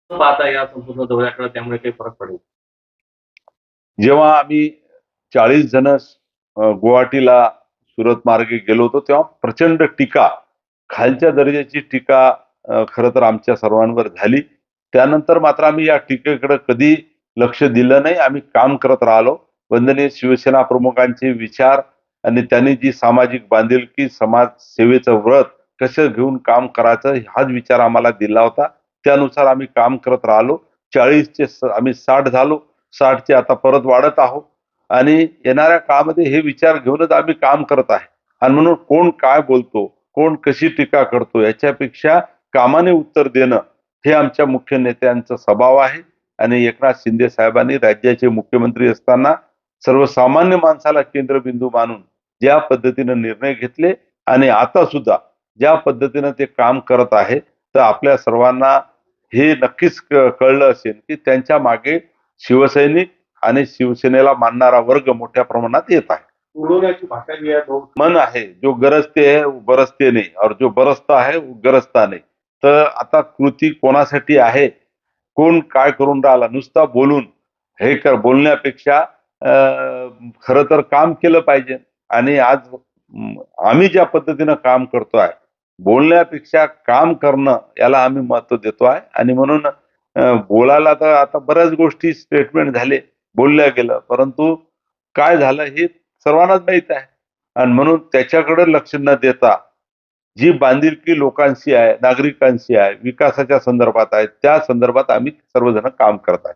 पाहता या संपूर्ण दौऱ्याकडे त्यामुळे काही फरक पडेल? जेव्हा आम्ही 40 जण गुवाहाटीला सुरत मार्गे गेलो होतो, तेव्हा प्रचंड टीका, खालच्या दर्जाची टीका खरं तर आमच्या सर्वांवर झाली. त्यानंतर मात्र आम्ही या टीकेकडे कधी लक्ष दिलं नाही. आम्ही काम करत राहिलो. वंदनीय शिवसेना प्रमुखांचे विचार आणि त्यांनी जी सामाजिक बांधिलकी, समाज सेवेचं व्रत कसं घेऊन काम करायचं हाच विचार आम्हाला दिला होता. त्यानुसार आम्ही काम करत राहिलो. 40चे आम्ही 60 झालो. 60चे आता परत वाढत आहोत आणि येणाऱ्या काळामध्ये हे विचार घेऊनच आम्ही काम करत आहे. आणि म्हणून कोण काय बोलतो, कोण कशी टीका करतो याच्यापेक्षा कामाने उत्तर देणं हे आमच्या मुख्य नेत्यांचा स्वभाव आहे. आणि एकनाथ शिंदे साहेबांनी राज्याचे मुख्यमंत्री असताना सर्वसामान्य माणसाला केंद्रबिंदू मानून ज्या पद्धतीने निर्णय घेतले आणि आता सुद्धा ज्या पद्धतीने ते काम करत आहे, तर आपल्या सर्वांना हे नक्कीच कळलं असेल की त्यांच्या मागे शिवसैनिक आणि शिवसेनेला मानणारा वर्ग मोठ्या प्रमाणात येत आहे. उडवण्याची भाषा जी आहे बहुत मन आहे, जो गरजते है वो बरसते नहीं और जो बरसता है वो गरजता नहीं. तर आता कृती कोणासाठी आहे, कोण काय करून राहिला, नुसता बोलून हे कर बोलण्यापेक्षा खरं तर काम केलं पाहिजे. आणि आज आम्ही ज्या पद्धतीनं काम करतोय, बोलण्यापेक्षा काम करणं याला आम्ही महत्व देतो आहे. आणि म्हणून बोलायला तर आता बऱ्याच गोष्टी स्टेटमेंट झाले, बोलल्या गेलं, परंतु काय झालं हे सर्वांनाच माहित आहे. आणि म्हणून त्याच्याकडे लक्ष न देता जी बांधिलकी लोकांशी आहे, नागरिकांशी आहे, विकासाच्या संदर्भात आहे, त्या संदर्भात आम्ही सर्वजण काम करत आहे.